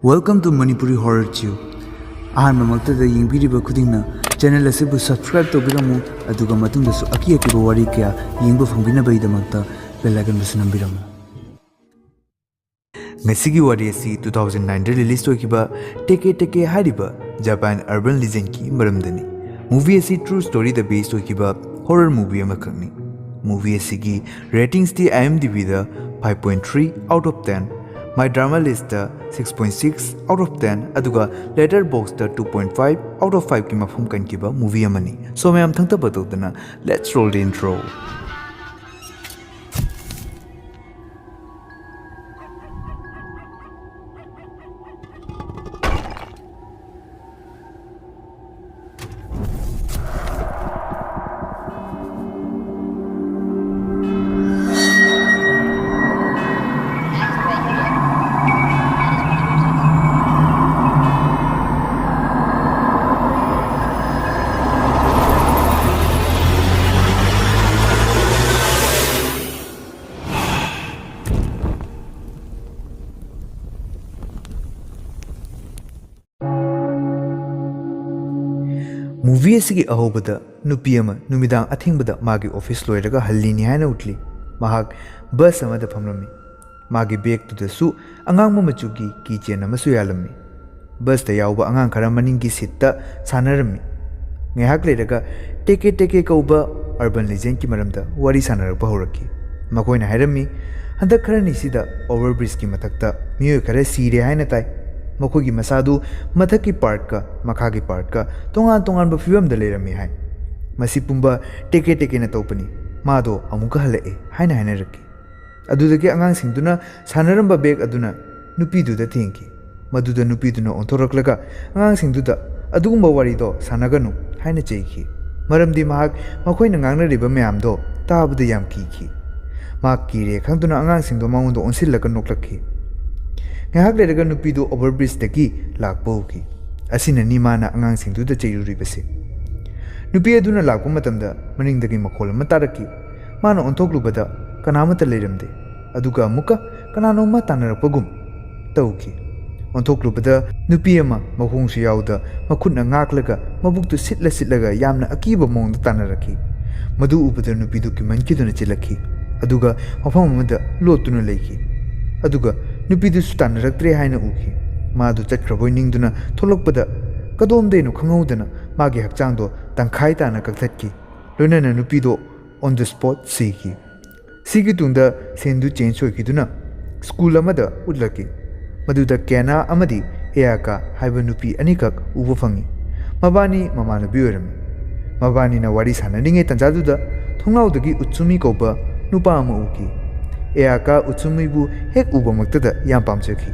Welcome to Manipuri Horror Tube. Ahanmamaktada yingbiriba khudingna channel asibu subscribe tobiramu aduga matungdasu akiba wari kya yingba fangbinabagidamakta bell icon busu nambiramu. Ngasigi wari asi 2009 release tokiba TEKE hariba Japan urban legend ki maramdani. Movie asi true story the based tokiba horror movie amakakni. Movie asigi ratings di IMDb da 5.3 out of 10. My drama list 6.6 out of 10 aduga letterboxd 2.5 out of 5 ki mafhum kan kiba movie amani. So mayam thangta batodana, let's roll the intro. Movie asigi ahobada nupi ama numidang athingbada magi office loiraga hallini haina utli mahak bus amada phamrami magi bag tu da su angang machugi keychain amasu yalami bus ta yawba angang khara maningi seat ta sanarami ngehak leiraga TEKE kauba urban legend ki maramda wari sanarba horaki makoina hairami handak khara ni sida overbridge ki mathakta miyo khara sire haina tai Mokogi Masadu, Mataki Parka, Makagi Parka, Tongan Bufum the Lerami Hai. Masipumba, TEKE na topani, Mado, Amukahale, Haina Haneraki. Adudaki Angang Sinduna, Sanaramba Beg Aduna, Nupidu the Tinki. Maduda Nupiduno on Toraklaga, Angang Sinduda, Adumba Warido, Sanaganu, Haina Cheki. Maram di Mahak, Makoinanga Riba Meamdo, Tab the Yam Kiki. Mak Kiri, Kantuna Angang Sindomando on Silaka Noklaki. Ngahak leraga nupidu overbridge dagi lakboki asina ni mana angang singdu da cheyuri base nupi aduna lakpa matamda maning dagi makhol ama taraki mana ontoklubada kanamata leiramde aduga amuka kanano ma tanarakpagum tauki ontoklubada nupi ama mahongsu yawda makhutna ngaklaga mabuktu sitlaga yamna akiba mongda tanaraki madu ubada nupidu ki mankiduna chilaki aduga mafam amada lotuna leiki aduga nupidu sutan raktre haina uki madu chakhraboi ningduna tholokpada kadom deinu khanghaudana magi hakchangdo tangkhai tana kakthatki loinana nupido on the spot sigi tungda sendu change hoikiduna school amada utlaki maduda kena amadi eaka haiba nupi anikak ubu phangi mabani mamanabi oirami mabani na wari sananinge tanjaduda thonglaudagi utsumi koba nupa ama uki eaka utsumibu hek ubamaktada yam pamchaki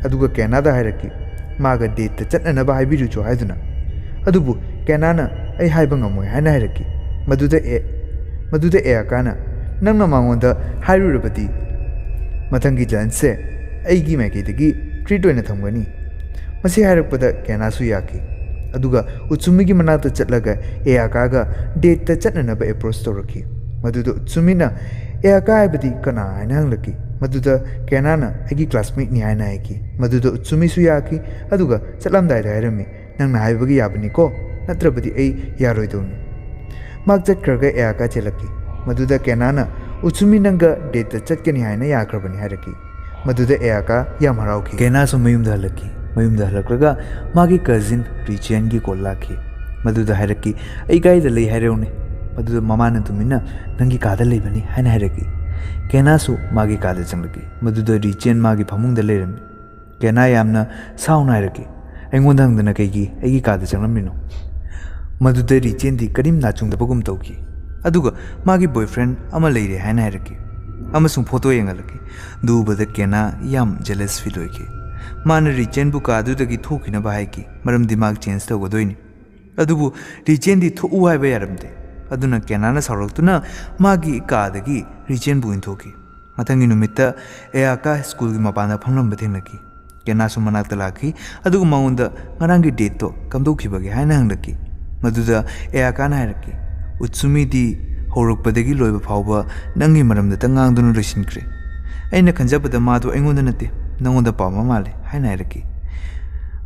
aduga Canada hairaki maga date chatnanaba haibiru cho haiduna adubu Canana ai haiba ngamoi haina hairaki maduda eaka na nangna mangonda hairurabadi mathangi janse aigi maikidagi treat oina thamgani masi hairakpada Canasu yaki aduga utsumigi manata chatlaga eaka ga date chatnanaba approach toraki maduda utsumina eaka haibadi kana haina hanglaki maduda Canana aigi classmate ni haina haiki maduda utsumi su yaki aduga chatlamdai da hairami nangna haibagi yabani ko natrabadi ai yaroi doni mak chatkraga eaka chelaki maduda Canana utsumi nanga date chatkani haina yakrabani hairaki maduda eaka yam harauki Canasu mayumda halakraga magi cousin Richien gi kollaki maduda hairaki ai gaida lei hairone maduda mamana tumina nangi kada leibani haina hairaki Canasu magi kada changlaki maduda Richien magi phamungda leirami Cana yamna sauna hairaki aingonda hangdana kaigi aigi kada changlamino maduda Richien di karim nachungda bagum tauki aduga magi boyfriend ama leire haina hairaki amasung photo yengalaki dubada Cana yam jealous feel hoiki mana Richien bu ka adudagi thokina ba haiki maram dimag change tawgodoini adubu Richien di thu haiba yaramde aduna Canana saraktuna magi kaadagi Richien bu inthoki mathangi numitta eaka school gi mapana phamlam bathenaki Canasu manakta laki adugu maunda ngarangi date to kamdokibagi haina hanglaki maduda eaka na hairaki utsumi di horokpadagi loiba phawba nangi maramda tangang loisinkre aina khanjabada madu aingonda nate nangonda pama male haina hairaki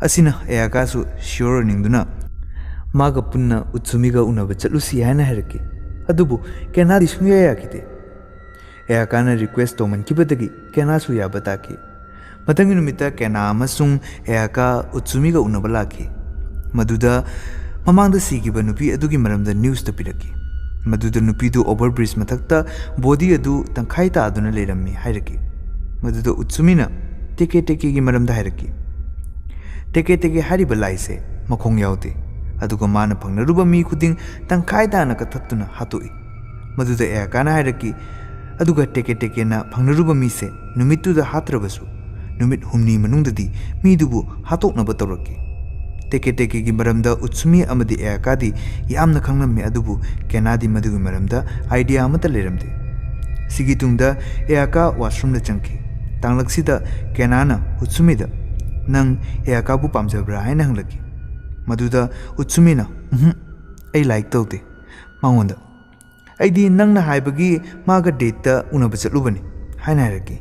ꯑꯁꯤꯅ ꯑꯌꯥꯀꯥꯁꯨ sure ꯑꯣꯏꯅꯤꯡꯗꯨꯅ ꯃꯥꯒ ꯄꯨꯟꯅ ꯎꯠꯁꯨꯃꯤꯒ ꯎꯅꯕ ꯆꯠꯂꯨꯁꯤ ꯍꯥꯏꯅ ꯍꯥꯏꯔꯛꯈꯤ. ꯑꯗꯨꯕꯨ ꯀꯦꯅꯥꯗꯤ ꯁꯨꯡꯌꯥ ꯌꯥꯈꯤꯗꯦ. ꯑꯌꯥꯀꯥꯅ ꯔꯤꯀ꯭ꯋꯦꯁ ꯇꯧꯃꯟꯈꯤꯕꯗꯒꯤ ꯀꯦꯅꯥꯁꯨ ꯌꯥꯕ ꯇꯥꯈꯤ. ꯃꯊꯪꯒꯤ ꯅꯨꯃꯤꯠꯇ ꯀꯦꯅꯥ ꯑꯃꯁꯨꯡ ꯑꯌꯥꯀꯥ ꯎꯠꯁꯨꯃꯤꯒ ꯎꯅꯕ ꯂꯥꯛꯈꯤ. ꯃꯗꯨꯗ ꯃꯃꯥꯡꯗ ꯁꯤꯈꯤꯕ ꯅꯨꯄꯤ ꯑꯗꯨꯒꯤ ꯃꯔꯝꯗ ꯅ꯭ꯌꯨꯁꯇ ꯄꯤꯔꯛꯈꯤ. ꯃꯗꯨꯗ ꯅꯨꯄꯤꯗꯨ ꯑꯣꯚꯔꯕ꯭ꯔꯤꯖ ꯃꯊꯛꯇ ꯕꯣꯗꯤ ꯑꯗꯨ ꯇꯪꯈꯥꯏ ꯇꯥꯗꯨꯅ ꯂꯩꯔꯝꯃꯤ ꯍꯥꯏꯔꯛꯈꯤ. ꯃꯗꯨꯗ ꯎꯠꯁꯨꯃꯤꯅ ꯇꯦꯀꯦ ꯇꯦꯀꯦꯒꯤ ꯃꯔꯝꯗ ꯍꯥꯏꯔꯛꯈꯤ. ꯇꯦꯀꯦ ꯇꯦꯀꯦ ꯍꯥꯏꯔꯤꯕ ꯂꯥꯏꯁꯦ ꯃꯈꯣꯡ ꯌꯥꯎꯗꯦ, ꯑꯗꯨꯒ ꯃꯥꯅ ꯐꯪꯅꯔꯨꯕ ꯃꯤ ꯈꯨꯗꯤꯡ ꯇꯪꯈꯥꯏ ꯇꯥꯅ ꯀꯛꯊꯠꯇꯨꯅ ꯍꯥꯠꯇꯣꯛꯏ. ꯃꯗꯨꯗ ꯑꯌꯥꯀꯥꯅ ꯍꯥꯏꯔꯛꯈꯤ. ꯑꯗꯨꯒ ꯇꯦꯀꯦ ꯇꯦꯀꯦꯅ ꯐꯪꯅꯔꯨꯕ ꯃꯤꯁꯦ ꯅꯨꯃꯤꯠꯇꯨꯗ ꯍꯥꯠꯇ꯭ꯔꯕꯁꯨ ꯅꯨꯃꯤꯠ 6ꯅꯤ ꯃꯅꯨꯡꯗꯗꯤ ꯃꯤꯗꯨꯕꯨ ꯍꯥꯠꯇꯣꯛꯅꯕ ꯇꯧꯔꯛꯈꯤ. ꯇꯦꯀꯦ ꯇꯦꯀꯦꯒꯤ ꯃꯔꯝꯗ ꯎꯠꯁꯨꯃꯤ ꯑꯃꯗꯤ ꯑꯌꯥꯀꯥꯗꯤ ꯌꯥꯝꯅ ꯈꯪꯂꯝꯃꯤ, ꯑꯗꯨꯕꯨ ꯀꯦꯅꯥꯗꯤ ꯃꯗꯨꯒꯤ ꯃꯔꯝꯗ ꯑꯥꯏꯗꯤꯌꯥ ꯑꯃꯠꯇ ꯂꯩꯔꯝꯗꯦ. ꯁꯤꯒꯤ ꯇꯨꯡꯗ ꯑꯌꯥꯀꯥ ꯋꯥꯁꯔꯨꯝꯗ ꯆꯪꯈꯤ. ꯇꯥꯡꯂꯛꯁꯤꯗ ꯀꯦꯅꯥꯅ ꯎꯠꯁꯨꯃꯤꯗ ꯅꯪ ꯑꯌꯥꯀꯥꯕꯨ ꯄꯥꯝꯖꯕ꯭ꯔꯥ ꯍꯥꯏꯅ ꯍꯪꯂꯛꯈꯤ. ꯃꯗꯨꯗ ꯎꯠꯁꯨꯃꯤꯅ ꯑꯩ ꯂꯥꯏꯛ ꯇꯧꯗꯦ ꯃꯉꯣꯟꯗ, ꯑꯩꯗꯤ ꯅꯪꯅ ꯍꯥꯏꯕꯒꯤ ꯃꯥꯒ ꯗꯦꯠꯇ ꯎꯅꯕ ꯆꯠꯂꯨꯕꯅꯤ ꯍꯥꯏꯅ ꯍꯥꯏꯔꯛꯈꯤ.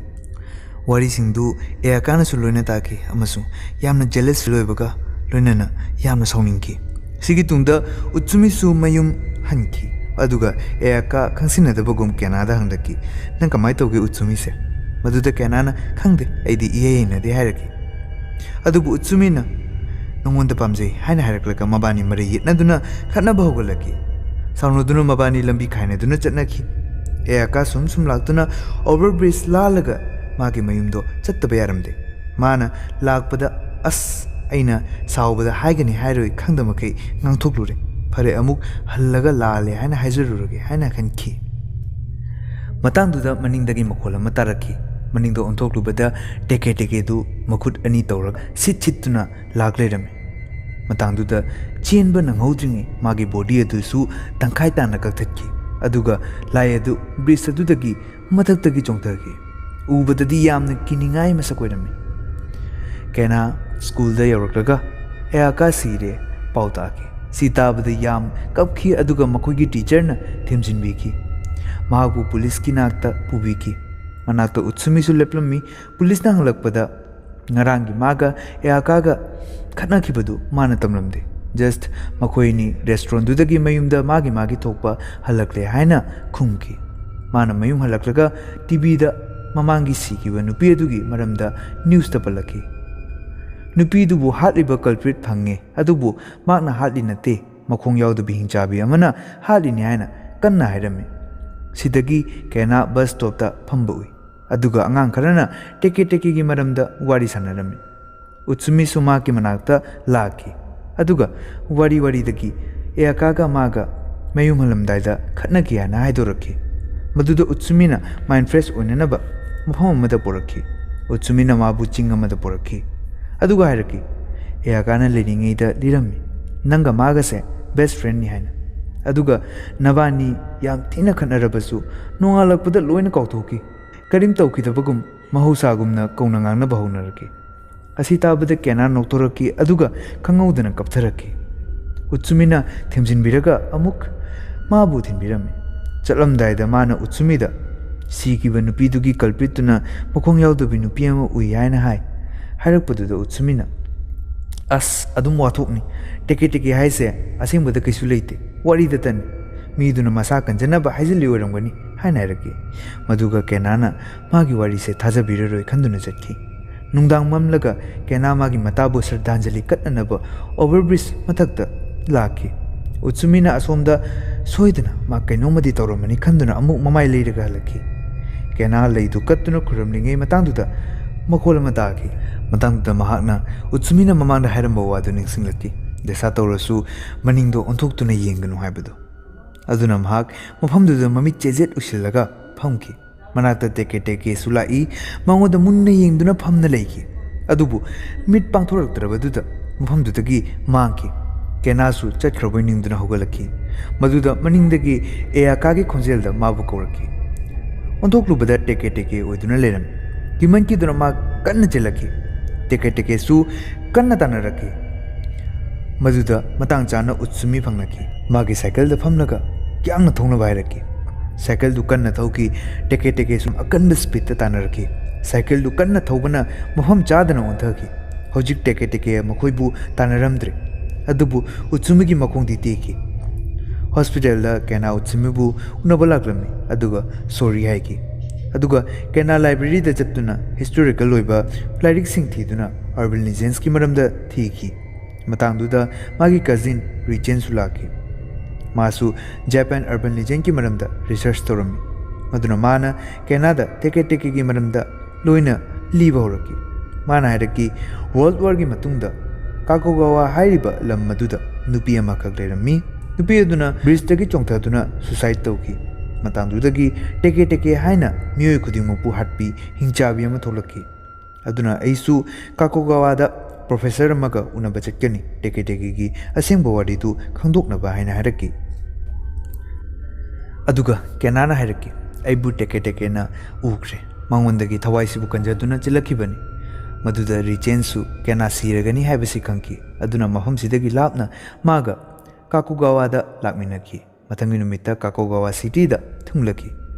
ꯋꯥꯔꯤꯁꯤꯡꯗꯨ ꯑꯌꯥꯀꯥꯅꯁꯨ ꯂꯣꯏꯅ ꯇꯥꯈꯤ ꯑꯃꯁꯨꯡ ꯌꯥꯝꯅ ꯖꯦꯂꯁ ꯐꯤꯜ ꯑꯣꯏꯕꯒ ꯂꯣꯏꯅꯅ ꯌꯥꯝꯅ ꯁꯥꯎꯅꯤꯡꯈꯤ. ꯁꯤꯒꯤ ꯇꯨꯡꯗ ꯎꯠꯁꯨꯃꯤꯁꯨ ꯃꯌꯨꯝ ꯍꯟꯈꯤ. ꯑꯗꯨꯒ ꯑꯌꯥꯀꯥ ꯈꯪꯁꯤꯟꯅꯗꯕꯒꯨꯝ ꯀꯦꯅꯥꯗ ꯍꯪꯂꯛꯈꯤ. ꯅꯪ ꯀꯃꯥꯏꯅ ꯇꯧꯒꯦ ꯎꯠꯁꯨꯃꯤꯁꯦ? ꯃꯗꯨꯗ ꯀꯦꯅꯥꯅ ꯈꯪꯗꯦ, ꯑꯩꯗꯤ ꯏꯍꯩ ꯍꯩꯅꯗꯦ ꯍꯥꯏꯔꯛꯈꯤ. ꯑꯗꯨꯕꯨ ꯎꯠꯁꯨꯃꯤꯅ ꯅꯉꯣꯟꯗ ꯄꯥꯝꯖꯩ ꯍꯥꯏꯅ ꯍꯥꯏꯔꯛꯂꯒ ꯃꯕꯥꯅꯤ ꯃꯔꯩ ꯌꯦꯠꯅꯗꯨꯅ ꯈꯠꯅꯕ ꯍꯧꯒꯠꯂꯛꯈꯤ. ꯁꯥꯎꯅꯗꯨꯅ ꯃꯕꯥꯅꯤ ꯂꯝꯕꯤ ꯈꯥꯏꯅꯗꯨꯅ ꯆꯠꯅꯈꯤ. ꯑꯌꯥꯀꯥ ꯁꯨꯝ ꯂꯥꯛꯇꯨꯅ ꯑꯣꯚꯔꯕ꯭ꯔꯤꯖ ꯂꯥꯜꯂꯒ ꯃꯥꯒꯤ ꯃꯌꯨꯝꯗꯣ ꯆꯠꯇꯕ ꯌꯥꯔꯝꯗꯦ. ꯃꯥꯅ ꯂꯥꯛꯄꯗ ꯑꯩꯅ ꯁꯥꯎꯕꯗ ꯍꯥꯏꯒꯅꯤ ꯍꯥꯏꯔꯣꯏ ꯈꯪꯗꯃꯈꯩ ꯉꯥꯡꯊꯣꯛꯂꯨꯔꯦ. ꯐꯔꯦ, ꯑꯃꯨꯛ ꯍꯜꯂꯒ ꯂꯥꯜꯂꯦ ꯍꯥꯏꯅ ꯍꯥꯏꯖꯔꯨꯔꯒꯦ ꯍꯥꯏꯅ ꯈꯟꯈꯤ. ꯃꯇꯥꯡꯗꯨꯗ ꯃꯅꯤꯡꯗꯒꯤ ꯃꯈꯣꯜ ꯑꯃ ꯇꯥꯔꯛꯈꯤ. ꯃꯅꯤꯡꯗ ꯑꯣꯟꯊꯣꯛꯂꯨꯕꯗ ꯇꯦꯀꯦ ꯇꯦꯀꯦꯗꯨ ꯃꯈꯨꯠ ꯑꯅꯤ ꯇꯧꯔꯒ ꯁꯤꯠꯇꯨꯅ ꯂꯥꯛ ꯂꯩꯔꯝꯃꯤ. ꯃꯇꯥꯡꯗꯨꯗ ꯆꯦꯟꯕ ꯅꯪꯍꯧꯗ꯭ꯔꯤꯉꯩ ꯃꯥꯒꯤ ꯕꯣꯗꯤ ꯑꯗꯨꯁꯨ ꯇꯪꯈꯥꯏ ꯇꯥꯅ ꯀꯛꯊꯠꯈꯤ. ꯑꯗꯨꯒ ꯂꯥꯏ ꯑꯗꯨ ꯕ꯭ꯔꯤꯖ ꯑꯗꯨꯗꯒꯤ ꯃꯊꯛꯇꯒꯤ ꯆꯣꯡꯊꯈꯤ. ꯎꯕꯗꯗꯤ ꯌꯥꯝꯅ ꯀꯤꯅꯤꯡꯉꯥꯏ ꯃꯁꯛ ꯑꯣꯏꯔꯝꯃꯤ. ꯀꯦꯅꯥ ꯁ꯭ꯀꯨꯜꯗ ꯌꯧꯔꯛꯂꯒ ꯑꯌꯥꯀꯥ ꯁꯤꯔꯦ ꯄꯥꯎ ꯇꯥꯈꯤ. ꯁꯤ ꯇꯥꯕꯗ ꯌꯥꯝ ꯀꯞꯈꯤ, ꯑꯗꯨꯒ ꯃꯈꯣꯏꯒꯤ ꯇꯤꯆꯔꯅ ꯊꯦꯝꯖꯤꯟꯕꯤꯈꯤ. ꯃꯍꯥꯛꯄꯨ ꯄꯨꯂꯤꯁꯀꯤ ꯅꯥꯛꯇ ꯄꯨꯕꯤꯈꯤ. ꯃꯅꯥꯛꯇ ꯎꯠꯁꯨꯃꯤꯁꯨ ꯂꯦꯞꯂꯝꯃꯤ. ꯄꯨꯂꯤꯁꯅ ꯍꯪꯂꯛꯄꯗ ꯉꯔꯥꯡꯒꯤ ꯃꯥꯒ ꯑꯌꯥꯀꯥꯒ ꯈꯠꯅꯈꯤꯕꯗꯨ ꯃꯥꯅ ꯇꯝꯂꯝꯗꯦ. ꯖꯁꯠ ꯃꯈꯣꯏꯅꯤ ꯔꯦꯁꯇꯨꯔꯦꯟꯗꯨꯗꯒꯤ ꯃꯌꯨꯝꯗ ꯃꯥꯒꯤ ꯊꯣꯛꯄ ꯍꯜꯂꯛꯂꯦ ꯍꯥꯏꯅ ꯈꯨꯝꯈꯤ. ꯃꯥꯅ ꯃꯌꯨꯝ ꯍꯜꯂꯛꯂꯒ ꯇꯤꯚꯤꯗ ꯃꯃꯥꯡꯒꯤ ꯁꯤꯈꯤꯕ ꯅꯨꯄꯤ ꯑꯗꯨꯒꯤ ꯃꯔꯝꯗ ꯅ꯭ꯌꯨꯁꯇ ꯄꯜꯂꯛꯈꯤ. ꯅꯨꯄꯤꯗꯨꯕꯨ ꯍꯥꯠꯂꯤꯕ ꯀꯜꯄ꯭ꯔꯤꯠ ꯐꯪꯉꯦ, ꯑꯗꯨꯕꯨ ꯃꯥꯛꯅ ꯍꯥꯠꯂꯤ ꯅꯠꯇꯦ, ꯃꯈꯣꯡ ꯌꯥꯎꯗꯕꯤ ꯍꯤꯡꯆꯥꯕꯤ ꯑꯃꯅ ꯍꯥꯠꯂꯤꯅꯤ ꯍꯥꯏꯅ ꯀꯟꯅ ꯍꯥꯏꯔꯝꯃꯤ. ꯁꯤꯗꯒꯤ ꯀꯦꯅꯥ ꯕꯁ ꯁ꯭ꯇꯣꯞꯇ ꯐꯝꯕ ꯎꯏ. ꯑꯗꯨꯒ ꯑꯉꯥꯡ ꯈꯔꯅ ꯇꯦꯀꯦ ꯇꯦꯀꯦꯒꯤ ꯃꯔꯝꯗ ꯋꯥꯔꯤ ꯁꯥꯟꯅꯔꯝꯃꯤ. ꯎꯠꯁꯨꯃꯤꯁꯨ ꯃꯍꯥꯛꯀꯤ ꯃꯅꯥꯛꯇ ꯂꯥꯛꯈꯤ. ꯑꯗꯨꯒ ꯋꯥꯔꯤꯗꯒꯤ ꯑꯌꯥꯀꯥꯒ ꯃꯥꯒ ꯃꯌꯨꯝ ꯍꯜꯂꯝꯗꯥꯏꯗ ꯈꯠꯅꯈꯤ ꯍꯥꯏꯅ ꯍꯥꯏꯗꯣꯔꯛꯈꯤ. ꯃꯗꯨꯗ ꯎꯠꯁꯨꯃꯤꯅ ꯃꯥꯏꯟ ꯐ꯭ꯔꯦꯁ ꯑꯣꯏꯅꯅꯕ ꯃꯐꯝ ꯑꯃꯗ ꯄꯣꯔꯛꯈꯤ. ꯎꯠꯁꯨꯃꯤꯅ ꯃꯥꯕꯨ ꯆꯤꯡ ꯑꯃꯗ ꯄꯣꯔꯛꯈꯤ. ꯑꯗꯨꯒ ꯍꯥꯏꯔꯛꯈꯤ, ꯑꯌꯥꯀꯥꯅ ꯂꯩꯔꯤꯉꯩꯗ ꯂꯤꯔꯝꯃꯤ ꯅꯪꯒ ꯃꯥꯒꯁꯦ ꯕꯦꯁ ꯐ꯭ꯔꯦꯟꯅꯤ ꯍꯥꯏꯅ. ꯑꯗꯨꯒ ꯅꯕꯥꯅꯤ ꯌꯥꯝ ꯊꯤꯅ ꯈꯠꯅꯔꯕꯁꯨ ꯅꯣꯡꯉꯥꯜꯂꯛꯄꯗ ꯂꯣꯏꯅ ꯀꯥꯎꯊꯣꯛꯈꯤ. ꯀꯔꯤꯝ ꯇꯧꯈꯤꯗꯕꯒꯨꯝ ꯃꯍꯧꯁꯥꯒꯨꯝꯅ ꯀꯧꯅ ꯉꯥꯡꯅꯕ ꯍꯧꯅꯔꯛꯈꯤ. ꯑꯁꯤ ꯇꯥꯕꯗ ꯀꯦꯅꯥ ꯅꯣꯛꯊꯣꯔꯛꯈꯤ, ꯑꯗꯨꯒ ꯈꯪꯍꯧꯗꯅ ꯀꯞꯊꯔꯛꯈꯤ. ꯎꯠꯁꯨꯃꯤꯅ ꯊꯦꯝꯖꯤꯟꯕꯤꯔꯒ ꯑꯃꯨꯛ ꯃꯥꯕꯨ ꯊꯤꯟꯕꯤꯔꯝꯃꯤ. ꯆꯠꯂꯝꯗꯥꯏꯗ ꯃꯥꯅ ꯎꯠꯁꯨꯃꯤꯗ ꯁꯤꯈꯤꯕ ꯅꯨꯄꯤꯗꯨꯒꯤ ꯀꯜꯄ꯭ꯔꯤꯠꯇꯨꯅ ꯃꯈꯣꯡ ꯌꯥꯎꯗꯕꯤ ꯅꯨꯄꯤ ꯑꯃ ꯎꯏ ꯍꯥꯏꯅ ꯍꯥꯏꯔꯛꯄꯗꯨꯗ ꯎꯠꯁꯨꯃꯤꯅ ꯑꯗꯨꯝ ꯋꯥꯊꯣꯛꯅꯤ, ꯇꯦꯀꯦ ꯇꯦꯀꯦ ꯍꯥꯏꯁꯦ ꯑꯁꯦꯡꯕꯗ ꯀꯩꯁꯨ ꯂꯩꯇꯦ, ꯋꯥꯔꯤꯗꯇꯅꯤ, ꯃꯤꯗꯨꯅ ꯃꯁꯥ ꯀꯟꯖꯅꯕ ꯍꯥꯏꯖꯤꯜꯂꯤ ꯑꯣꯏꯔꯝꯒꯅꯤ ꯍꯥꯏꯅ ꯍꯥꯏꯔꯛꯈꯤ. ꯃꯗꯨꯒ ꯀꯦꯅꯥꯅ ꯃꯥꯒꯤ ꯋꯥꯔꯤꯁꯦ ꯊꯥꯖꯕꯤꯔꯔꯣꯏ ꯈꯟꯗꯨꯅ ꯆꯠꯈꯤ. ꯅꯨꯡꯗꯥꯡ ꯃꯝꯂꯒ ꯀꯦꯅꯥ ꯃꯥꯒꯤ ꯃꯇꯥꯕꯨ ꯁ꯭ꯔꯗꯥꯟꯖꯂꯤ ꯀꯠꯅꯅꯕ ꯑꯣꯚꯔꯕ꯭ꯔꯤꯖ ꯃꯊꯛꯇ ꯂꯥꯛꯈꯤ. ꯎꯠꯁꯨꯃꯤꯅ ꯑꯁꯣꯝꯗ ꯁꯣꯏꯗꯅ ꯃꯥ ꯀꯩꯅꯣꯝꯃꯗꯤ ꯇꯧꯔꯝꯃꯅꯤ ꯈꯟꯗꯨꯅ ꯑꯃꯨꯛ ꯃꯃꯥꯏ ꯂꯩꯔꯒ ꯍꯜꯂꯛꯈꯤ. ꯀꯦꯅꯥ ꯂꯩꯗꯨ ꯀꯠꯇꯨꯅ ꯈꯨꯔꯝꯂꯤꯉꯩ ꯃꯇꯥꯡꯗꯨꯗ ꯃꯈꯣꯜ ꯑꯃ ꯇꯥꯈꯤ. ꯃꯇꯥꯡꯗꯨꯗ ꯃꯍꯥꯛꯅ ꯎꯠꯁꯨꯃꯤꯅ ꯃꯃꯥꯡꯗ ꯍꯥꯏꯔꯝꯕ ꯋꯥꯗꯨ ꯅꯤꯡꯁꯤꯡꯂꯛꯈꯤ. ꯗꯁꯥ ꯇꯧꯔꯁꯨ ꯃꯅꯤꯡꯗꯣ ꯑꯣꯟꯊꯣꯛꯇꯨꯅ ꯌꯦꯡꯒꯅꯨ ꯍꯥꯏꯕꯗꯨ. ꯑꯗꯨꯅ ꯃꯍꯥꯛ ꯃꯐꯝꯗꯨꯗ ꯃꯃꯤꯠ ꯆꯦꯖꯦꯠ ꯎꯏꯁꯤꯜꯂꯒ ꯐꯝꯈꯤ. ꯃꯅꯥꯛꯇ ꯇꯦꯀꯦ ꯇꯦꯀꯦꯁꯨ ꯂꯥꯛꯏ. ꯃꯉꯣꯟꯗ ꯃꯨꯟꯅ ꯌꯦꯡꯗꯨꯅ ꯐꯝꯅ ꯂꯩꯈꯤ. ꯑꯗꯨꯕꯨ ꯃꯤꯠ ꯄꯥꯡꯊꯣꯔꯛꯇ꯭ꯔꯕꯗꯨꯗ ꯃꯐꯝꯗꯨꯗꯒꯤ ꯃꯥꯡꯈꯤ. ꯀꯦꯅꯥꯁꯨ ꯆꯠꯈ꯭ꯔꯕꯣꯏ ꯅꯤꯡꯗꯨꯅ ꯍꯧꯒꯠꯂꯛꯈꯤ. ꯃꯗꯨꯗ ꯃꯅꯤꯡꯗꯒꯤ ꯑꯌꯥꯀꯥꯒꯤ ꯈꯣꯟꯖꯦꯜꯗ ꯃꯥꯕꯨ ꯀꯧꯔꯛꯈꯤ. ꯑꯣꯟꯊꯣꯛꯂꯨꯕꯗ ꯇꯦꯀꯦ ꯇꯦꯀꯦ ꯑꯣꯏꯗꯨꯅ ꯂꯩꯔꯝꯃꯤ. ꯀꯤꯃꯟꯈꯤꯗꯨꯅ ꯃꯥ ꯀꯟꯅ ꯆꯦꯜꯂꯛꯈꯤ. ꯇꯦꯀꯦ ꯇꯦꯀꯦꯁꯨ ꯀꯟꯅ ꯇꯥꯟꯅꯔꯛꯈꯤ. ꯃꯗꯨꯗ ꯃꯇꯥꯡ ꯆꯥꯅ ꯎꯠꯁꯨꯃꯤ ꯐꯪꯂꯛꯈꯤ. ꯃꯥꯒꯤ ꯁꯥꯏꯀꯜꯗ ꯐꯝꯂꯒ ꯌꯥꯡꯅ ꯊꯧꯅꯕ ꯍꯥꯏꯔꯛꯈꯤ. ꯁꯥꯏꯀꯜꯗꯨ ꯀꯟꯅ ꯊꯧꯈꯤ. ꯇꯦꯀꯦ ꯇꯦꯀꯦꯁꯨ ꯑꯀꯟꯕ ꯁ꯭ꯄꯤꯗꯇ ꯇꯥꯟꯅꯔꯛꯈꯤ. ꯁꯥꯏꯀꯜꯗꯨ ꯀꯟꯅ ꯊꯧꯕꯅ ꯃꯐꯝ ꯆꯥꯗꯅ ꯑꯣꯟꯊꯈꯤ. ꯍꯧꯖꯤꯛ ꯇꯦꯀꯦ ꯇꯦꯀꯦ ꯃꯈꯣꯏꯕꯨ ꯇꯥꯟꯅꯔꯝꯗ꯭ꯔꯦ ꯑꯗꯨꯕꯨ ꯎꯠꯁꯨꯃꯤꯒꯤ ꯃꯈꯣꯡꯗꯤ ꯇꯦꯛꯈꯤ ꯍꯣꯁꯄꯤꯇꯥꯜꯗ ꯀꯦꯅꯥ ꯎꯠꯁꯨꯃꯤꯕꯨ ꯎꯅꯕ ꯂꯥꯛꯂꯝꯃꯤ ꯑꯗꯨꯒ ꯁꯣꯔꯤ ꯍꯥꯏꯈꯤ ꯑꯗꯨꯒ ꯀꯦꯅꯥ ꯂꯥꯏꯕ꯭ꯔꯦꯔꯤꯗ ꯆꯠꯇꯨꯅ ꯍꯤꯁꯇꯣꯔꯤꯀꯦꯜ ꯑꯣꯏꯕ ꯂꯥꯏꯔꯤꯛꯁꯤꯡ ꯊꯤꯗꯨꯅ ꯑꯔꯕन ꯂꯤꯖꯦꯟꯁꯀꯤ ꯃꯔꯝꯗ ꯊꯤꯈꯤ ꯃꯇꯥꯡꯗꯨꯗ ꯃꯥꯒꯤ ꯀꯖꯤꯟ ꯔꯤꯆꯦꯟꯁꯨ ꯂꯥꯛꯈꯤ मासु जापान अर्बन लीजेंड की मरमदा रिसर्च तौरमी मदुना माना केनादा टेके टेके की मरमदा लोइना लीबा होरकी माना हायरकी वर्ल्ड वॉर की मतुंगदा काकोगावा हाइरिबा लम मदुदा नुपी अमा कक लेरमी नुपी अदुना ब्रिज चोंथादुना सुसाइड तौकी मतंगदुदगी टेके टेके हाइना मियोय खुदिंगमपु हाटपी हिंचाबी अमा थोलकी अदुना ऐसु काकोगावादा प्रोफेसर अमगा उनबा चटकनी टेके टेके की असेंबा वारीदु खंदोकनबा हाइना हायरकी अदुगा केनाना हायरकी अइबु टेके टेके ना उख्रे मंगोंदगी थवाइसिबु कंजदुना चिलखिबनी मदुदा रिचेंसु केना सिरगनी हाइबसि खंकी अदुना मफमसिदगी लापना मागा काकुगावादा लाकमिनकी मथंगी नुमित्ता काकुगावा सिटीदा थुंगलकी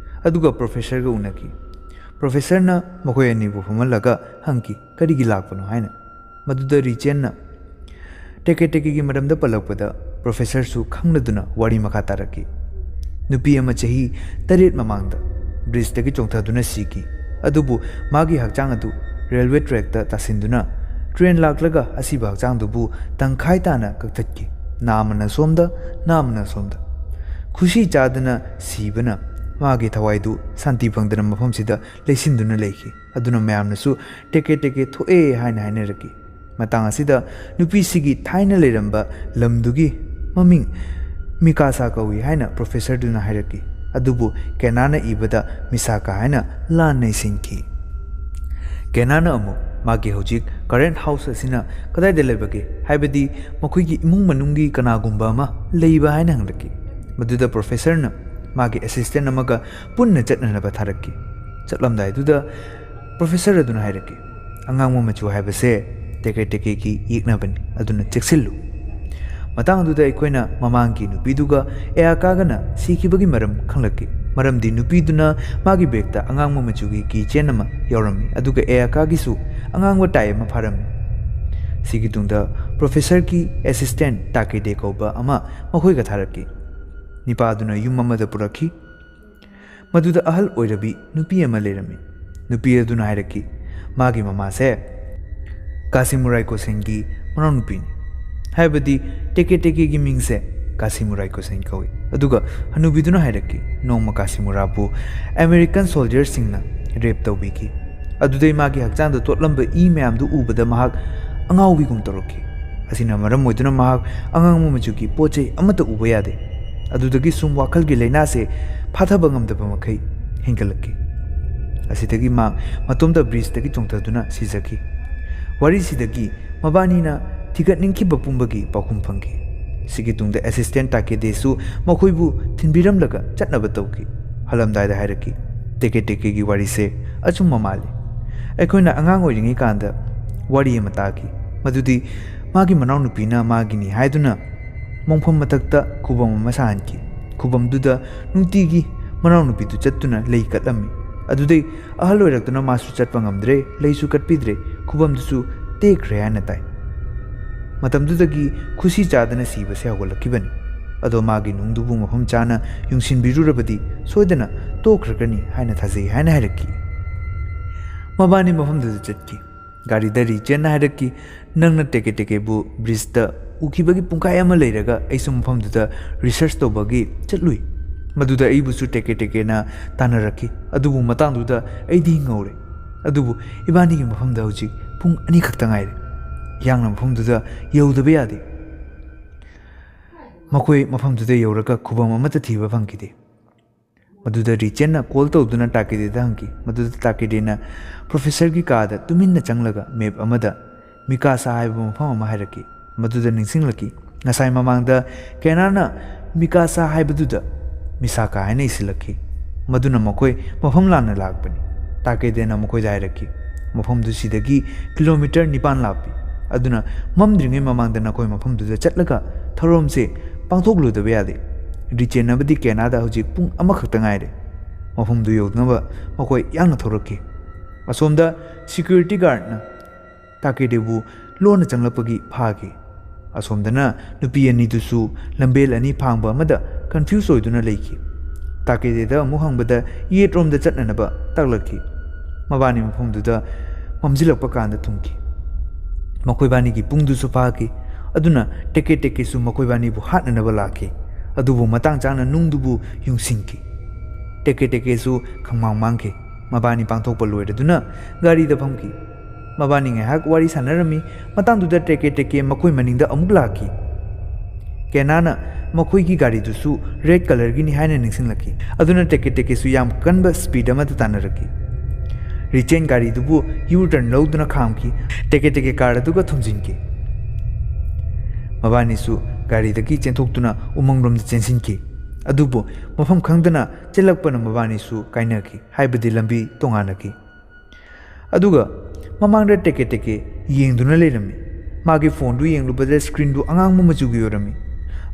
अदुगा प्रोफेसर गा उनकी प्रोफेसर ना मखोय अनिबु फमलगा हंकी करिगी लाकपनो हाइना मदुदा रिचेन ना टेके टेके की मरमदा पलकपदा प्रोफेसर सु खंगनदुना वारी मखा तारकी नुपी अमा चही 8 ममांगदा ब्रिज तगी चोंथादुना सीकी अदुबु मागी हकचांग अदु रेलवे ट्रैक ता तासिंदुना ट्रेन लाकलगा असिबा हकचांगदुबु तंखाय ताना कक्थटकी नामना सोमदा खुशी चादना सीबना मागी थवाइदु शांति फंगदना मफमसिदा लेसिंदुना लेखी अदुना मयामनसु टेके टेके थोए हाइना हाइनरकी मतंग असिदा नुपीसिगी थाइना लेरंबा लमदुगी ममिंग मिकासा कवी हाइना प्रोफेसर दुना हायरकी अदुबु केनाना इबदा मिसाका हाइना लान नैसिंखी केनाना अमु मागी हौजिक करेंट हाउस असिना कदाइदा लेबगे हाइबदी मखुइगी इमुंग मनुंगी कनागुंबा अमा लेइबा हाइना हंगलकी मदुदा प्रोफेसर ना मागी असिस्टेंट अमगा पुन्ना चटननबा थारकी चटलमदाइदुदा प्रोफेसर अदुना हायरकी अंगांग मचु हाइबसे टेके टेके की येकनबनी अदुना चेक्सिल्लु मतंगदुदा अखोइना ममांगी नुपीदुगा एयाकागना सीखिबगी मरम खंगलकी मरमदी नुपीदुना मागी बेगता अंगांग मचुगी की चेन अमा यावरमी अदुगा एयाकागिसु अंगांग टाइ अमा फारमी सिगी तुंगदा प्रोफेसर की असिस्टेंट टाकेडे कौबा अमा मखोइगा थारकी निपादुना युम अमदा पुरखी मदुदा अहल ओइरबी नुपी अमा लेरमी नुपी अदुना हायरकी मागी ममासे कासिमुराई कोसेंगी मनाव नुपीनी हाइबदी टेके टेके की मिंगसे कासिमुराई कोसें कौई अदुगा हनुबीदुना हायरकी नोंमा कासिमुराबु अमेरिकन सोल्जर सिंगना रेप तौबीकी अदुदै मागी हकचांद तोटलंबा ई मयामदु उबदा महाक अंगाउबीगुम तौरकी असिना मरम ओइदुना महाक अंगांग मचुकी पोचै अमता उबा यादे अदुदगी सुम वाखलगी लैनासे फाथबा ngamdaba मखै हेंगलकी असिदगी मा मतोमदा ब्रिज तगी चोंथादुना सिजकी वारीसिदगी मबानीना थिगतनिंखिबा पुंबगी पाखुम फंगी सिगी तुंगदा असिस्टेंट टाकेदेसु मखोइबु थिनबिरमलगा चटनबा तौकी हलमदायदा हायरकी टेके टेके की वारी से अचुम माले अखोइना अंगांग ओइरिंगी कांदा वारी अमा ताकी मदुदी मागी मनाव नुपीना मागिनी हायदुना मोंफम मथक्ता खुबम अमा साहनकी खुबमदुदा नुंतीगी मनाव नुपीदु चत्तुना लेई कटलम्मी अदुदै अहल ओइरक्तुना मासु चटपा ngamdre लेइसु कटपीद्रे खुबमदुसु तेक्रे हायना ताई मतमदुदगी खुशी चादना सीबसे हगोलक्किबनी अदो मागी नुंगदुबु मफम चाना युंसिनबिरुरबदी सोयदना तोख्रगनी हायना थाजै हायना हायरक्की मबानी मफमदुदा चटकी गाड़ीदा रिचेन हायरक्की नंगना टेके टेकेबु ब्रिजदा उखिबगी पुंखाय अमा लेरगा ऐसु मफमदुदा रिसर्च तौबगी चटलुई मदुदा अइबुसु टेके टेकेना तानरक्की अदुबु मतंगदुदा अइदी ngौरे अदुबु इबानीगी मफमदा हुजिक पुंग अनि खक्ता ngaiरे यांगना मफमदुदा यौदबे यादे मखोइ मफमदुदा यौरगा खुबम अमता थीबा फंगिदे मदुदा रिचेनना कॉल तौदुना टाकेदेदा हंकी मदुदा टाकेदेना प्रोफेसर की कादा तुमिन्ना चंगलगा मैप अमदा मिकासा हाइबा मफम अमा हायरकी मदुदा निंगसिंगलकी ngasai mamangda kenana मिकासा हाइबदुदा मिसाका हाइना इसिलकी मदुना मखोइ मफम लाना लागबनी टाकेदेना मखोइ दायरकी मफमदु सिदगी किलोमीटर 9 लापी अदुना ममद्रिङै ममांगदा नखोइ मफमदुदा चटलगा थरोमसे पांथोकलुदबे यादे रिचेनबदी केनादा हुजिक पुंग अमखक्ता ngaiरे मफमदु यौदनबा मखोइ यांगना थोरकी असोमदा सिक्युरिटी गार्डना टाकेदेबु ꯂꯣꯟꯅ ꯆꯪꯂꯛꯄꯒꯤ ꯐꯥꯈꯤ ꯑꯁꯣꯝꯗꯅ ꯅꯨꯄꯤ ꯑꯅꯤꯗꯨꯁꯨ ꯂꯝꯕꯦꯜ ꯑꯅꯤ ꯐꯥꯡꯕ ꯑꯃꯗ ꯀꯟꯐ꯭ꯌꯨꯁ ꯑꯣꯏꯗꯨꯅ ꯂꯩꯈꯤ ꯇꯥꯀꯦꯗꯦꯗ ꯑꯃꯨꯛ ꯍꯪꯕꯗ ꯌꯦꯠꯔꯣꯝꯗ ꯆꯠꯅꯅꯕ ꯇꯥꯛꯂꯛꯈꯤ ꯃꯕꯥꯅꯤ ꯃꯐꯝꯗꯨꯗ ꯃꯝꯖꯤꯜꯂꯛꯄ ꯀꯥꯟꯗ ꯊꯨꯡꯈꯤ ꯃꯈꯣꯏꯕꯥꯅꯤꯒꯤ ꯄꯨꯡꯗꯨꯁꯨ ꯐꯥꯈꯤ ꯑꯗꯨꯅ ꯇꯦꯀꯦ ꯇꯦꯀꯦꯁꯨ ꯃꯈꯣꯏꯕꯥꯅꯤꯕꯨ ꯍꯥꯠꯅꯅꯕ ꯂꯥꯛꯈꯤ ꯑꯗꯨꯕꯨ ꯃꯇꯥꯡ ꯆꯥꯅ ꯅꯨꯡꯗꯨꯕꯨ ꯌꯨꯡꯁꯤꯟꯈꯤ ꯇꯦꯀꯦ ꯇꯦꯀꯦꯁꯨ ꯈꯪꯃꯥꯡ ꯃꯥꯡꯈꯤ ꯃꯕꯥꯅꯤ ꯄꯥꯡꯊꯣꯛꯄ ꯂꯣꯏꯔꯗꯨꯅ ꯒꯥꯔꯤꯗ ꯐꯝꯈꯤ ꯃꯕꯥꯅꯤ ꯉꯥꯏꯍꯥꯛ ꯋꯥꯔꯤ ꯁꯥꯟꯅꯔꯝꯃꯤ ꯃꯇꯥꯡꯗꯨꯗ ꯇꯦꯀꯦ ꯇꯦꯀꯦ ꯃꯈꯣꯏ ꯃꯅꯤꯡꯗ ꯑꯃꯨꯛ ꯂꯥꯛꯈꯤ ꯀꯦꯅꯥꯅ ꯃꯈꯣꯏꯒꯤ ꯒꯥꯔꯤꯗꯨꯁꯨ ꯔꯦꯗ ꯀꯂꯔꯒꯤꯅꯤ ꯍꯥꯏꯅ ꯅꯤꯡꯁꯤꯡꯂꯛꯈꯤ ꯑꯗꯨꯅ ꯇꯦꯀꯦ ꯇꯦꯀꯦꯁꯨ ꯌꯥꯝ ꯀꯟꯕ ꯁ꯭ꯄꯤꯗ ꯑꯃꯗ ꯇꯥꯟꯅꯔꯛꯈꯤ ꯔꯤꯆꯦꯟ ꯒꯥꯔꯤꯗꯨꯕꯨ ꯌꯨ ꯇꯔꯟ ꯂꯧꯗꯨꯅ ꯈꯥꯝꯈꯤ ꯇꯦꯀꯦ ꯇꯦꯀꯦ ꯀꯥꯔ ꯑꯗꯨꯒ ꯊꯨꯝꯖꯤꯟꯈꯤ ꯃꯕꯥꯅꯤꯁꯨ ꯒꯥꯔꯤꯗꯒꯤ ꯆꯦꯟꯊꯣꯛꯇꯨꯅ ꯎꯃꯪꯂꯣꯝꯗ ꯆꯦꯟꯁꯤꯟꯈꯤ ꯑꯗꯨꯕꯨ ꯃꯐꯝ ꯈꯪꯗꯅ ꯆꯦꯜꯂꯛꯄꯅ ꯃꯕꯥꯅꯤꯁꯨ ꯀꯥꯏꯅꯈꯤ ꯍꯥꯏꯕꯗꯤ ꯂꯝꯕꯤ ꯇꯣꯉꯥꯟꯅꯈꯤ ꯑꯗꯨꯒ ꯃꯃꯥꯡꯗ ꯇꯦꯀꯦ ꯇꯦꯀꯦ ꯌꯦꯡꯗꯨꯅ ꯂꯩꯔꯝꯃꯤ ꯃꯥꯒꯤ ꯐꯣꯟꯗꯨ ꯌꯦꯡꯂꯨꯕꯗ ꯁ꯭ꯀ꯭ꯔꯤꯟꯗꯨ ꯑꯉꯥꯡꯕ ꯃꯆꯨꯒꯤ ꯑꯣꯏꯔꯝꯃꯤ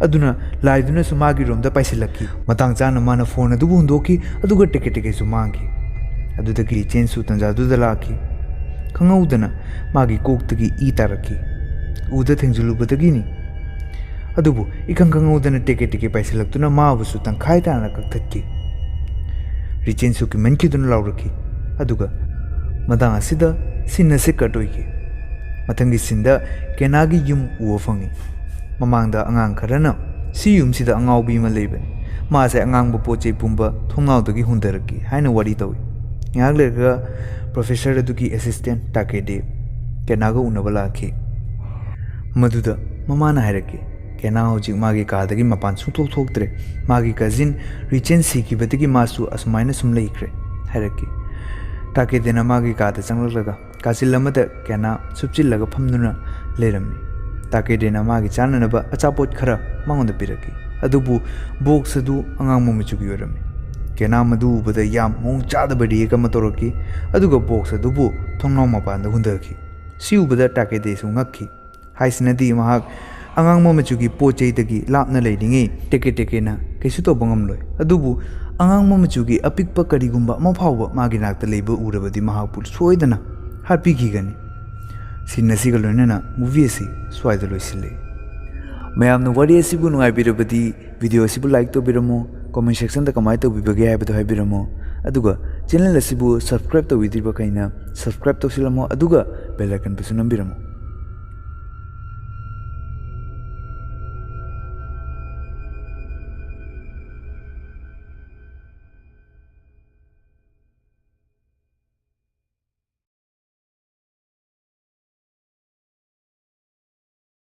ꯑꯗꯨꯅ ꯂꯥꯏꯗꯨꯅꯁꯨ ꯃꯥꯒꯤꯔꯣꯝꯗ ꯄꯥꯏꯁꯤꯜꯂꯛꯈꯤ ꯃꯇꯥꯡ ꯆꯥꯅ ꯃꯥꯅ ꯐꯣꯟ ꯑꯗꯨꯕꯨ ꯍꯨꯟꯗꯣꯛꯈꯤ ꯑꯗꯨꯒ ꯇꯦꯀꯦ ꯇꯦꯀꯦꯁꯨ ꯃꯥꯡꯈꯤ ꯑꯗꯨꯗꯒꯤ ꯔꯤꯆꯦꯟꯁꯨ ꯇꯟꯖꯥꯗꯨꯗ ꯂꯥꯛꯈꯤ ꯈꯪꯍꯧꯗꯅ ꯃꯥꯒꯤ ꯀꯣꯛꯇꯒꯤ ꯏ ꯇꯥꯔꯛꯈꯤ ꯎꯗ ꯊꯦꯡꯖꯤꯜꯂꯨꯕꯗꯒꯤꯅꯤ ꯑꯗꯨꯕꯨ ꯏꯈꯪ ꯈꯪꯍꯧꯗꯅ ꯇꯦꯀꯦ ꯇꯦꯀꯦ ꯄꯥꯏꯁꯤꯜꯂꯛꯇꯨꯅ ꯃꯥꯕꯨꯁꯨ ꯇꯪꯈꯥꯏ ꯇꯥꯅ ꯀꯛꯊꯠꯈꯤ ꯔꯤꯆꯦꯟꯁꯨ ꯀꯤꯃꯟꯈꯤꯗꯨꯅ ꯂꯥꯎꯔꯛꯈꯤ ꯑꯗꯨꯒ ꯃꯇꯥꯡ ꯑꯁꯤꯗ ꯁꯤꯟ ꯑꯁꯤ ꯀꯠ ꯑꯣꯏꯈꯤ ꯃꯊꯪꯒꯤ ꯁꯤꯟꯗ ꯀꯦꯅꯥꯒꯤ ꯌꯨꯝ ꯎꯕ ꯐꯪꯏ ꯃꯃꯥꯡꯗ ꯑꯉꯥꯡ ꯈꯔꯅ ꯁꯤ ꯌꯨꯝꯁꯤꯗ ꯑꯉꯥꯎꯕꯤ ꯑꯃ ꯂꯩꯕꯅꯤ ꯃꯥꯁꯦ ꯑꯉꯥꯡꯕ ꯄꯣꯠ ꯆꯩ ꯄꯨꯝꯕ ꯊꯣꯡꯅꯥꯎꯗꯒꯤ ꯍꯨꯟꯊꯔꯛꯈꯤ ꯍꯥꯏꯅ ꯋꯥꯔꯤ ꯇꯧꯏ ꯉꯥꯏꯍꯥꯛ ꯂꯩꯔꯒ ꯄ꯭ꯔꯣꯐꯦꯁꯔ ꯑꯗꯨꯒꯤ ꯑꯦꯁꯤꯁꯇꯦꯟꯠ ꯇꯥꯀꯦꯗꯦ ꯀꯦꯅꯥꯒ ꯎꯅꯕ ꯂꯥꯛꯈꯤ ꯃꯗꯨꯗ ꯃꯃꯥꯅ ꯍꯥꯏꯔꯛꯈꯤ ꯀꯦꯅꯥ ꯍꯧꯖꯤꯛ ꯃꯥꯒꯤ ꯀꯥꯗꯒꯤ ꯃꯄꯥꯟ ꯁꯨꯡꯊꯣꯛ ꯊꯣꯛꯇ꯭ꯔꯦ ꯃꯥꯒꯤ ꯀꯖꯤꯟ ꯔꯤꯆꯦꯟ ꯁꯤꯈꯤꯕꯗꯒꯤ ꯃꯥꯁꯨ ꯑꯁꯨꯃꯥꯏꯅ ꯁꯨꯝ ꯂꯩꯈ꯭ꯔꯦ ꯍꯥꯏꯔꯛꯈꯤ ꯇꯥꯀꯦꯗꯦꯅ ꯃꯥꯒꯤ ꯀꯥꯗ ꯆꯪꯂꯛꯂꯒ ꯀꯥꯆꯤꯜ ꯑꯃꯗ ꯀꯦꯅꯥ ꯁꯨꯞꯆꯤꯜꯂꯒ ꯐꯝꯗꯨꯅ ꯂꯩꯔꯝꯃꯤ ꯇꯥꯀꯦꯗꯦꯅ ꯃꯥꯒꯤ ꯆꯥꯅꯅꯕ ꯑꯆꯥꯄꯣꯠ ꯈꯔ ꯃꯉꯣꯟꯗ ꯄꯤꯔꯛꯈꯤ ꯑꯗꯨꯕꯨ ꯕꯣꯛꯁ ꯑꯗꯨ ꯑꯉꯥꯡꯕ ꯃꯆꯨꯒꯤ ꯑꯣꯏꯔꯝꯃꯤ ꯀꯦꯅꯥ ꯃꯗꯨ ꯎꯕꯗ ꯌꯥꯝ ꯃꯑꯣꯡ ꯆꯥꯗꯕ ꯔꯤꯌꯦꯛ ꯑꯃ ꯇꯧꯔꯛꯈꯤ ꯑꯗꯨꯒ ꯕꯣꯛꯁ ꯑꯗꯨꯕꯨ ꯊꯣꯡꯅꯥꯎ ꯃꯄꯥꯟꯗ ꯍꯨꯟꯊꯈꯤ ꯁꯤ ꯎꯕꯗ ꯇꯥꯀꯦꯗꯦꯁꯨ ꯉꯛꯈꯤ ꯍꯥꯏꯁꯤꯅꯗꯤ ꯃꯍꯥꯛ ꯑꯉꯥꯡꯕ ꯃꯆꯨꯒꯤ ꯄꯣꯠ ꯆꯩꯗꯒꯤ ꯂꯥꯞꯅ ꯂꯩꯔꯤꯉꯩ ꯇꯦꯀꯦ ꯇꯦꯀꯦꯅ ꯀꯩꯁꯨ ꯇꯧꯕ ꯉꯝꯂꯣꯏ ꯑꯗꯨꯕꯨ ꯑꯉꯥꯡꯕ ꯃꯆꯨꯒꯤ ꯑꯄꯤꯛꯄ ꯀꯔꯤꯒꯨꯝꯕ ꯑꯃ ꯐꯥꯎꯕ ꯃꯥꯒꯤ ꯅꯥꯛꯇ ꯂꯩꯕ ꯎꯔꯕꯗꯤ ꯃꯍꯥꯛꯄꯨ ꯁꯣꯏꯗꯅ ꯍꯥꯠꯄꯤꯈꯤꯒꯅꯤ ꯁꯤꯟ ꯑꯁꯤꯒ ꯂꯣꯏꯅꯅ ꯃꯨꯚꯤ ꯑꯁꯤ ꯁ꯭ꯋꯥꯏꯗ ꯂꯣꯏꯁꯤꯜꯂꯦ ꯃꯌꯥꯝꯅ ꯋꯥꯔꯤ ꯑꯁꯤꯕꯨ ꯅꯨꯡꯉꯥꯏꯕꯤꯔꯕꯗꯤ ꯚꯤꯗꯤꯑꯣ ꯑꯁꯤꯕꯨ ꯂꯥꯏꯛ ꯇꯧꯕꯤꯔꯝꯃꯣ ꯀꯣꯃꯦꯟ ꯁꯦꯛꯁꯟꯗ ꯀꯃꯥꯏꯅ ꯇꯧꯕꯤꯕꯒꯦ ꯍꯥꯏꯕꯗꯨ ꯍꯥꯏꯕꯤꯔꯝꯃꯣ ꯑꯗꯨꯒ ꯆꯦꯅꯦꯜ ꯑꯁꯤꯕꯨ ꯁꯕꯁꯀ꯭ꯔꯥꯏꯕ ꯇꯧꯕꯤꯗ꯭ꯔꯤꯕꯈꯩꯅ ꯁꯕꯁꯀ꯭ꯔꯥꯏꯕ ꯇꯧꯁꯤꯜꯂꯝꯃꯣ ꯑꯗꯨꯒ ꯕꯦꯜ ꯑꯥꯏꯀꯟꯕꯨꯁꯨ ꯅꯝꯕꯤꯔꯝꯃꯣ